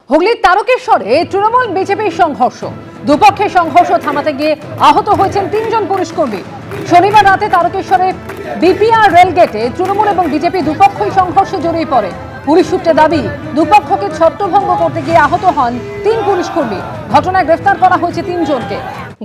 হুগলির তারকেশ্বরে তৃণমূল বিজেপির সংঘর্ষ, দুপক্ষের সংঘর্ষ থামাতে গিয়ে আহত হয়েছেন 3 জন পুলিশকর্মী। শনিবার রাতে তারকেশ্বরে বিপিআর রেলগেটে তৃণমূল এবং বিজেপি দুপক্ষই সংঘর্ষে জড়িয়ে পড়ে। পুলিশ সূত্রে দাবি, দুপক্ষকে ছত্রভঙ্গ করতে গিয়ে আহত হন 3 পুলিশকর্মী। ঘটনায় গ্রেফতার করা হয়েছে 3 জনকে।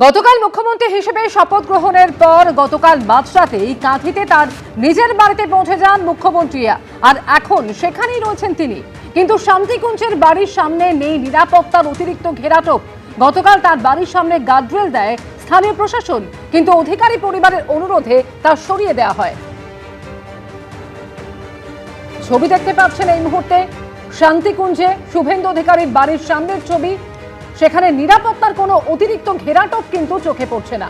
গতকাল মুখ্যমন্ত্রী হিসেবে শপথ গ্রহণের পর গতকাল মাঝরাতেই কাঁথিতে তার নিজের বাড়িতে পৌঁছে যান মুখ্যমন্ত্রী, আর এখন সেখানেই রয়েছেন তিনি। কিন্তু শান্তিকুঞ্জের বাড়ির সামনে নেই নিরাপত্তার অতিরিক্ত ঘেরাটোপ। গতকাল তার বাড়ির সামনে গার্ডরেল দেয় স্থানীয় প্রশাসন, কিন্তু অধিকারী পরিবারের অনুরোধে তা সরিয়ে দেওয়া হয়। ছবি দেখতে পাচ্ছেন এই মুহূর্তে শান্তিকুঞ্জে শুভেন্দু অধিকারীর বাড়ির সামনের ছবি। সেখানে নিরাপত্তার কোনো অতিরিক্ত ঘেরাটোপ কিন্তু চোখে পড়ছে না।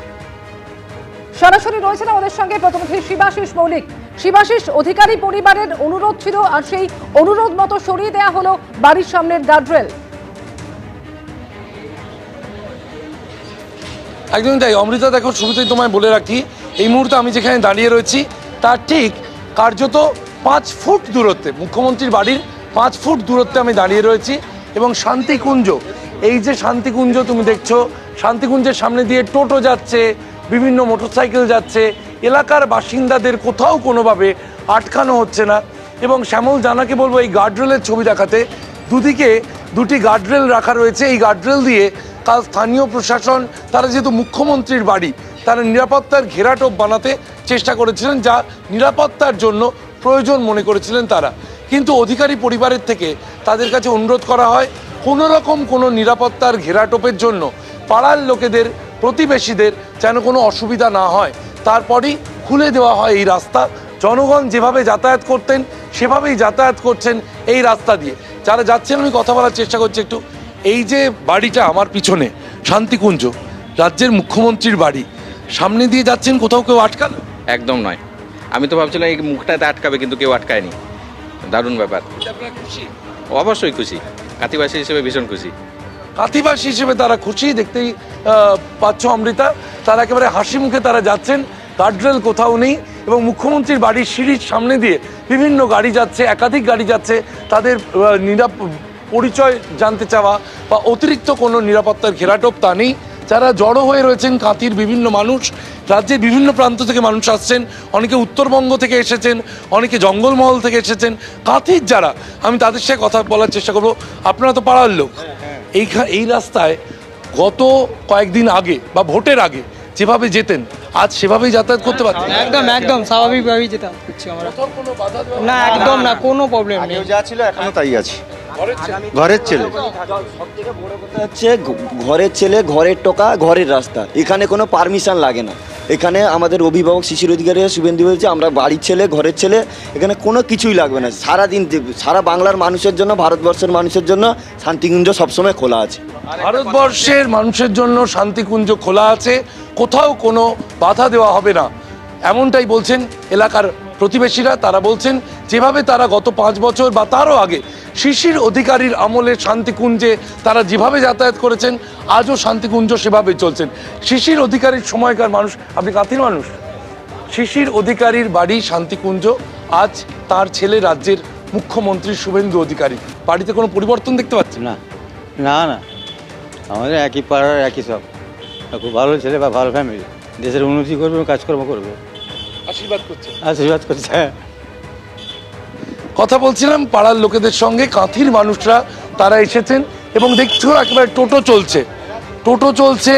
সরাসরি রয়েছেন আমাদের সঙ্গে প্রতিনিধি শিবাশিস মৌলিক। শিবাশিস, অধিকারী পরিবারের অনুরোধ ছিল আর সেই অনুরোধ মতো সরিয়ে দেওয়া হলো বাড়ির সামনের গার্ডরেল। একদমই তাই অমৃতা। দেখো, শুরুতেই তোমায় বলে রাখি, এই মুহূর্তে আমি যেখানে দাঁড়িয়ে রয়েছি তার ঠিক কার্যত 5 ফুট দূরত্বে, মুখ্যমন্ত্রীর বাড়ির 5 ফুট দূরত্বে আমি দাঁড়িয়ে রয়েছি। এবং শান্তিকুঞ্জ, এই যে শান্তিকুঞ্জ তুমি দেখছো, শান্তিকুঞ্জের সামনে দিয়ে টোটো যাচ্ছে, বিভিন্ন মোটরসাইকেল যাচ্ছে, এলাকার বাসিন্দাদের কোথাও কোনোভাবে আটকানো হচ্ছে না। এবং শ্যামল জানাকে বলবো এই গার্ডরেলের ছবি দেখাতে। দুদিকে 2টি গার্ডরেল রাখা রয়েছে। এই গার্ডরেল দিয়ে কাল স্থানীয় প্রশাসন, তারা যেহেতু মুখ্যমন্ত্রীর বাড়ি, তারা নিরাপত্তার ঘেরাটোপ বানাতে চেষ্টা করেছিলেন, যা নিরাপত্তার জন্য প্রয়োজন মনে করেছিলেন তারা। কিন্তু অধিকারী পরিবারের থেকে তাদের কাছে অনুরোধ করা হয়, কোনো রকম কোনো নিরাপত্তার ঘেরাটোপের জন্য পাড়ার লোকেদের, প্রতিবেশীদের যেন কোনো অসুবিধা না হয়, তারপরই খুলে দেওয়া হয় এই রাস্তা। জনগণ যেভাবে যাতায়াত করতেন সেভাবেই যাতায়াত করছেন এই রাস্তা দিয়ে। যারা যাচ্ছেন, আমি কথা বলার চেষ্টা করছি একটু। এই যে বাড়িটা আমার পিছনে, শান্তিকুঞ্জ, রাজ্যের মুখ্যমন্ত্রীর বাড়ি, সামনে দিয়ে যাচ্ছেন, কোথাও কেউ আটকালো? একদম নয়। আমি তো ভাবছিলাম এই মুখটাতে আটকাবে, কিন্তু কেউ আটকায়নি। দারুণ ব্যাপার। খুশি? অবশ্যই খুশি, কাঁথিবাসী হিসেবে ভীষণ খুশি। কাঁথিবাসী হিসেবে তারা খুশি, দেখতেই পাচ্ছ অমৃতা। তারা একেবারে হাসি মুখে তারা যাচ্ছেন, গার্ডরেল কোথাও নেই। এবং মুখ্যমন্ত্রীর বাড়ির সিঁড়ির সামনে দিয়ে বিভিন্ন গাড়ি যাচ্ছে, একাধিক গাড়ি যাচ্ছে। তাদের পরিচয় জানতে চাওয়া বা অতিরিক্ত কোনো নিরাপত্তার ঘেরাটোপ তা নেই। যারা জড়ো হয়ে রয়েছেন কাঁথির বিভিন্ন মানুষ, রাজ্যের বিভিন্ন প্রান্ত থেকে মানুষ আসছেন, অনেকে উত্তরবঙ্গ থেকে এসেছেন, অনেকে জঙ্গলমহল থেকে এসেছেন। কাঁথির যারা, আমি তাদের সাথে কথা বলার চেষ্টা করবো। আপনারা তো পাড়ার লোক, এই রাস্তায় গত কয়েকদিন আগে বা ভোটের আগে যেভাবে যেতেন, আজ সেভাবেই যাতায়াত করতে পারছেন? একদম স্বাভাবিকভাবেই যেতে হচ্ছে আমরা। না, একদম না, কোনো প্রবলেম নেই। যা ছিল এখনো তাই আছে। ঘরের ছেলে হচ্ছে ঘরের ছেলে, ঘরের টোকা, ঘরের রাস্তা। এখানে কোনো পারমিশন লাগে না। এখানে আমাদের অভিভাবক শিশির অধিকারী শুভেন্দু বলছে আমরা বাড়ির ছেলে, ঘরের ছেলে, এখানে কোনো কিছুই লাগবে না। সারাদিন সারা বাংলার মানুষের জন্য, ভারতবর্ষের মানুষের জন্য শান্তিকুঞ্জ সবসময় খোলা আছে। ভারতবর্ষের মানুষের জন্য শান্তিকুঞ্জ খোলা আছে, কোথাও কোনো বাধা দেওয়া হবে না, এমনটাই বলছেন এলাকার প্রতিবেশীরা। তারা বলছেন যেভাবে তারা গত 5 বছর বা তারও আগে শিশির অধিকারীর আমলে শান্তিকুঞ্জে তারা যেভাবে যাতায়াত করেছেন, আজও শান্তিকুঞ্জ সেভাবে চলছেন। শিশির অধিকারীর সময়কার মানুষ, আপনি কাঁথির মানুষ, শিশির অধিকারীর বাড়ি শান্তিকুঞ্জ, আজ তার ছেলে রাজ্যের মুখ্যমন্ত্রী শুভেন্দু অধিকারী। বাড়িতে কোনো পরিবর্তন দেখতে পাচ্ছেন? না না না, আমাদের একই পাড়ার, একই সব। খুব ভালো ছেলে বা ভালো ফ্যামিলি, দেশের উন্নতি করবে, কাজকর্ম করবে। আশীর্বাদ করছে, আশীর্বাদ করছে। কথা বলছিলাম পাড়ার লোকেদের সঙ্গে। কাঁথির মানুষরা তারা এসেছেন এবং দেখছো একেবারে টোটো চলছে, টোটো চলছে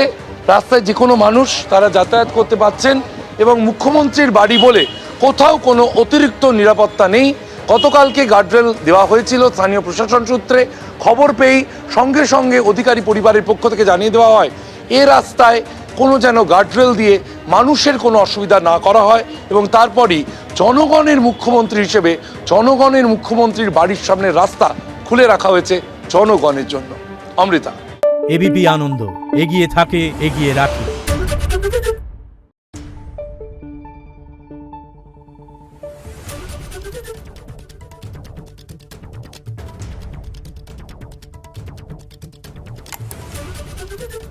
রাস্তায়, যে কোনো মানুষ তারা যাতায়াত করতে পারছেন। এবং মুখ্যমন্ত্রীর বাড়ি বলে কোথাও কোনো অতিরিক্ত নিরাপত্তা নেই। গতকালকে গার্ডরেল দেওয়া হয়েছিল স্থানীয় প্রশাসন সূত্রে। খবর পেয়েই সঙ্গে সঙ্গে অধিকারী পরিবারের পক্ষ থেকে জানিয়ে দেওয়া হয় এ রাস্তায় কোনো যেন গার্ডরেল দিয়ে মানুষের কোনো অসুবিধা না করা হয়। এবং তারপরই জনগণের মুখ্যমন্ত্রী হিসেবে জনগণের মুখ্যমন্ত্রীর বাড়ির সামনে রাস্তা খুলে রাখা হয়েছে জনগণের জন্য। অমৃতা। এবিপি আনন্দ, এগিয়ে থাকে, এগিয়ে রাখে। Thank you.